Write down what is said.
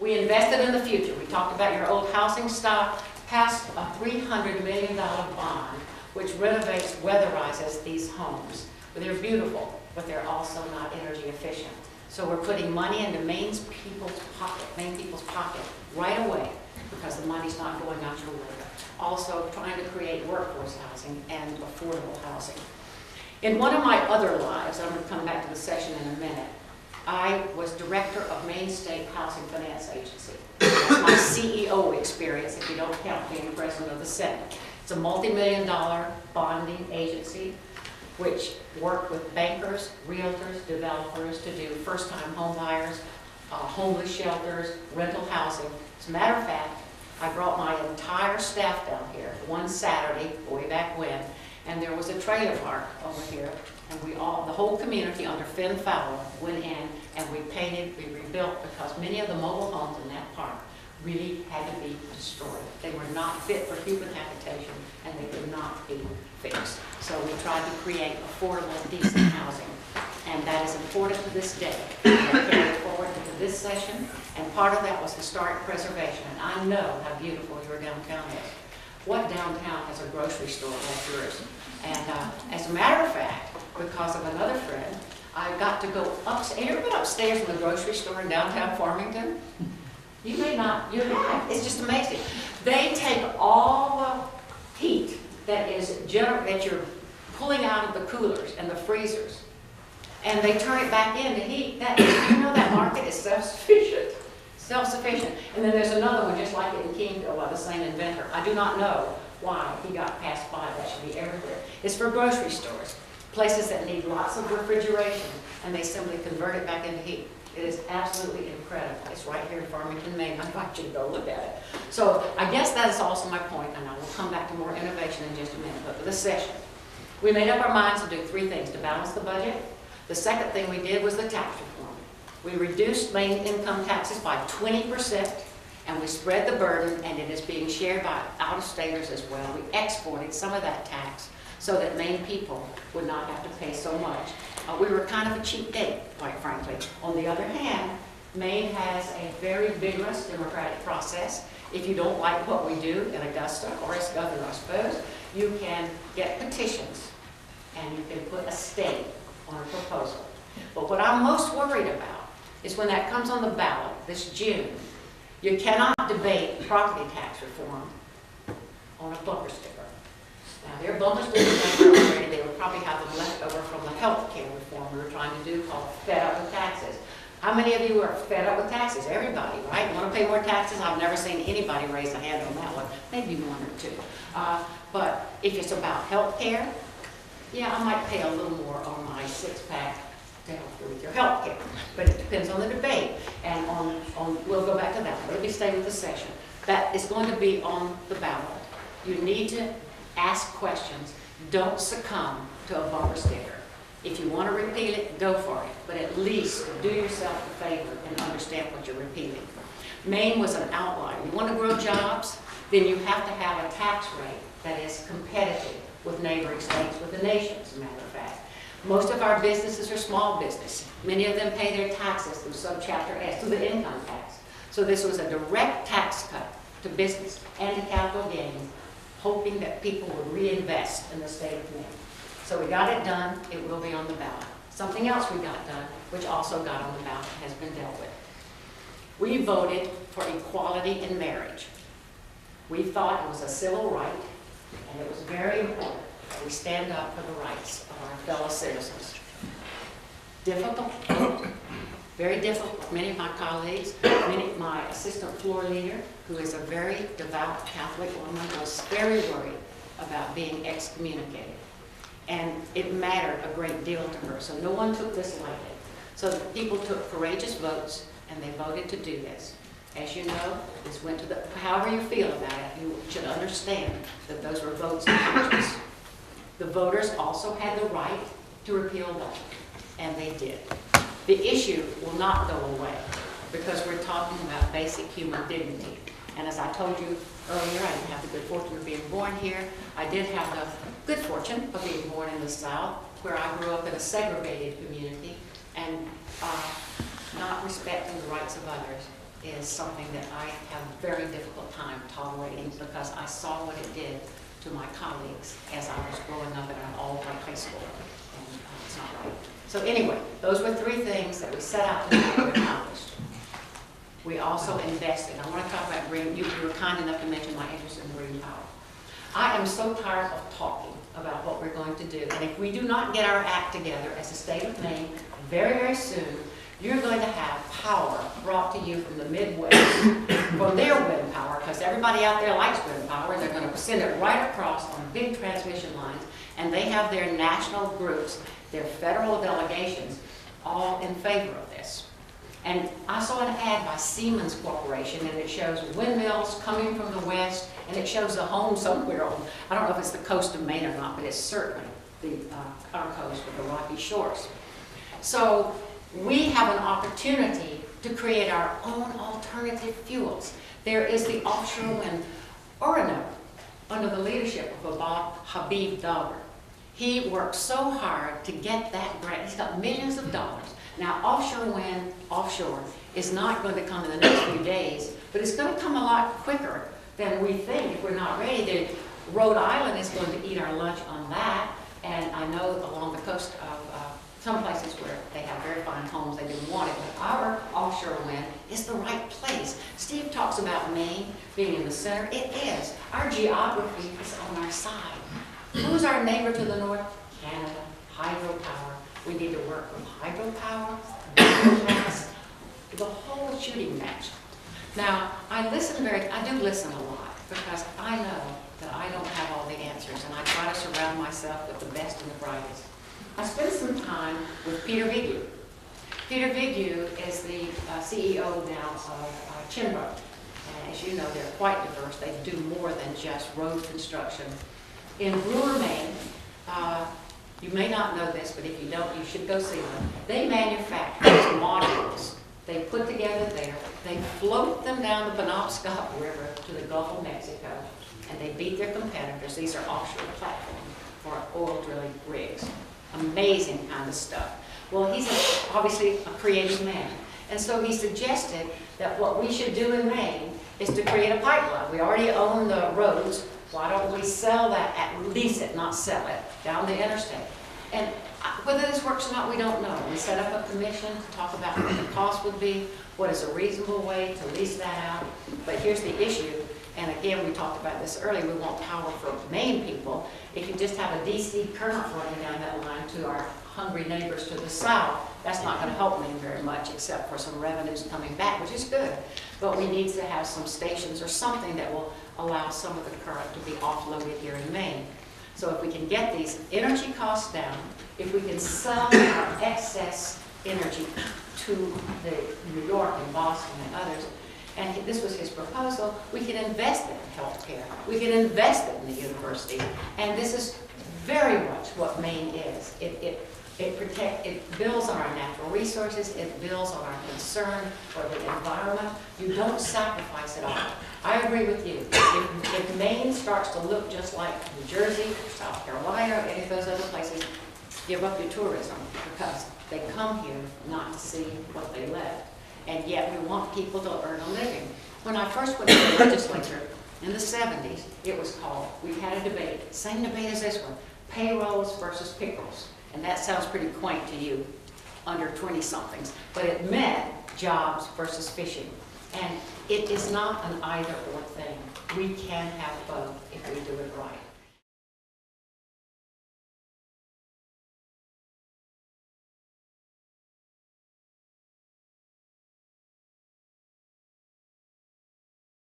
We invested in the future. We talked about your old housing stock, passed a $300 million bond, which renovates, weatherizes these homes. They're beautiful, but they're also not energy efficient. So we're putting money into Maine people's pocket right away, because the money's not going out your way. Also trying to create workforce housing and affordable housing. In one of my other lives, I'm going to come back to the session in a minute, I was director of Maine State Housing Finance Agency. That's my CEO experience, if you don't count being president of the Senate. It's a multi-million-dollar bonding agency which worked with bankers, realtors, developers to do first-time home buyers, homeless shelters, rental housing. As a matter of fact, I brought my entire staff down here one Saturday, way back when, and there was a trailer park over here, and the whole community under Finn Fowler went in and we painted, we rebuilt, because many of the mobile homes in that park really had to be destroyed. They were not fit for human habitation, and they could not be fixed. So we tried to create affordable, decent housing, and that is important to this day. We carried forward into this session, and part of that was historic preservation. And I know how beautiful your downtown is. What downtown has a grocery store like yours? And as a matter of fact, because of another friend, I got to go upstairs. Have you ever been upstairs in the grocery store in downtown Farmington? You may not, you have. It's just amazing. They take all the heat that you're pulling out of the coolers and the freezers, and they turn it back into heat. You know that market is self-sufficient. Self-sufficient. And then there's another one just like it in Kingdale by the same inventor. I do not know why he got passed by. That should be everywhere. It's for grocery stores, places that need lots of refrigeration, and they simply convert it back into heat. It is absolutely incredible. It's right here in Farmington, Maine. I invite you to go look at it. So I guess that is also my point, and I will come back to more innovation in just a minute. But for this session, we made up our minds to do three things to balance the budget. The second thing we did was the tax reform. We reduced Maine income taxes by 20%, and we spread the burden, and it is being shared by out-of-staters as well. We exported some of that tax so that Maine people would not have to pay so much. We were kind of a cheap date, quite frankly. On the other hand, Maine has a very vigorous democratic process. If you don't like what we do in Augusta, or as governor, I suppose, you can get petitions, and you can put a stay on a proposal. But what I'm most worried about is when that comes on the ballot this June, you cannot debate property tax reform on a bumper sticker. Now, there are bumper stickers already. They will probably have them left over from the health care reform we were trying to do called Fed Up with Taxes. How many of you are fed up with taxes? Everybody, right? You want to pay more taxes? I've never seen anybody raise a hand on that one. Maybe one or two. But if it's about health care, yeah, I might pay a little more on my six-pack to help you with your health care. But it depends on the debate. And we'll go back to that. Let me stay with the session. That is going to be on the ballot. You need to ask questions. Don't succumb to a bumper sticker. If you want to repeal it, go for it. But at least do yourself a favor and understand what you're repealing. Maine was an outlier. You want to grow jobs, then you have to have a tax rate that is competitive with neighboring states, with the nation, as a matter of fact. Most of our businesses are small business. Many of them pay their taxes through Subchapter S, through the income tax. So this was a direct tax cut to business and to capital gains, hoping that people would reinvest in the state of Maine. So we got it done. It will be on the ballot. Something else we got done, which also got on the ballot, has been dealt with. We voted for equality in marriage. We thought it was a civil right, and it was very important that we stand up for the rights of our fellow citizens. Difficult, very difficult. Many of my colleagues, my assistant floor leader, who is a very devout Catholic woman, was very worried about being excommunicated. And it mattered a great deal to her, so no one took this lightly. So the people took courageous votes, and they voted to do this. As you know, this went to however you feel about it, you should understand that those were votes of conscience. The voters also had the right to repeal that, and they did. The issue will not go away because we're talking about basic human dignity. And as I told you earlier, I didn't have the good fortune of being born here. I did have the good fortune of being born in the South, where I grew up in a segregated community and not respecting the rights of others. is something that I have a very difficult time tolerating because I saw what it did to my colleagues as I was growing up in an all-white high school. And it's not right. So anyway, those were three things that we set out to do and accomplished. We also invested. I want to talk about green. You were kind enough to mention my interest in green power. I am so tired of talking about what we're going to do. And if we do not get our act together as a state of Maine very, very soon, you're going to have power brought to you from the Midwest, from their wind power, because everybody out there likes wind power. They're going to send it right across on big transmission lines, and they have their national groups, their federal delegations, all in favor of this. And I saw an ad by Siemens Corporation, and it shows windmills coming from the west, and it shows a home somewhere on, I don't know if it's the coast of Maine or not, but it's certainly our coast with the rocky shores. So we have an opportunity to create our own alternative fuels. There is the offshore wind Orinoco under the leadership of Habib Dogger. He worked so hard to get that grant. He's got millions of dollars. Now, offshore wind, offshore, is not going to come in the next few days, but it's going to come a lot quicker than we think if we're not ready. Rhode Island is going to eat our lunch on that, and I know along the coast of some places where they have very fine homes, they didn't want it, but our offshore wind is the right place. Steve talks about Maine being in the center. It is. Our geography is on our side. Who's our neighbor to the north? Canada, hydropower. We need to work with hydropower, biomass, the whole shooting match. Now, I do listen a lot because I know that I don't have all the answers, and I try to surround myself with the best and the brightest. I spent some time with Peter Vigou. Peter Vigou is the CEO now of Chimbrow. And as you know, they're quite diverse. They do more than just road construction. In Brewer, Maine, you may not know this, but if you don't, you should go see them. They manufacture these modules. They put together there. They float them down the Penobscot River to the Gulf of Mexico, and they beat their competitors. These are offshore platforms for oil drilling rigs. Amazing kind of stuff. Well, he's obviously a creative man. And so he suggested that what we should do in Maine is to create a pipeline. We already own the roads. Why don't we sell that, lease it, not sell it, down the interstate? And whether this works or not, we don't know. We set up a commission to talk about what the cost would be, what is a reasonable way to lease that out. But here's the issue. And again, we talked about this earlier, we want power for Maine people. If you just have a DC current running down that line to our hungry neighbors to the south, that's not going to help Maine very much, except for some revenues coming back, which is good. But we need to have some stations or something that will allow some of the current to be offloaded here in Maine. So if we can get these energy costs down, if we can sell our excess energy to New York and Boston and others, and this was his proposal, we can invest it in healthcare. We can invest it in the university. And this is very much what Maine is. It builds on our natural resources. It builds on our concern for the environment. You don't sacrifice it all. I agree with you. If Maine starts to look just like New Jersey, or South Carolina, or any of those other places, give up your tourism because they come here not to see what they left. And yet we want people to earn a living. When I first went to the legislature in the 70s, it was called, we had a debate, same debate as this one, payrolls versus pickles. And that sounds pretty quaint to you, under 20-somethings. But it meant jobs versus fishing. And it is not an either or thing. We can have both if we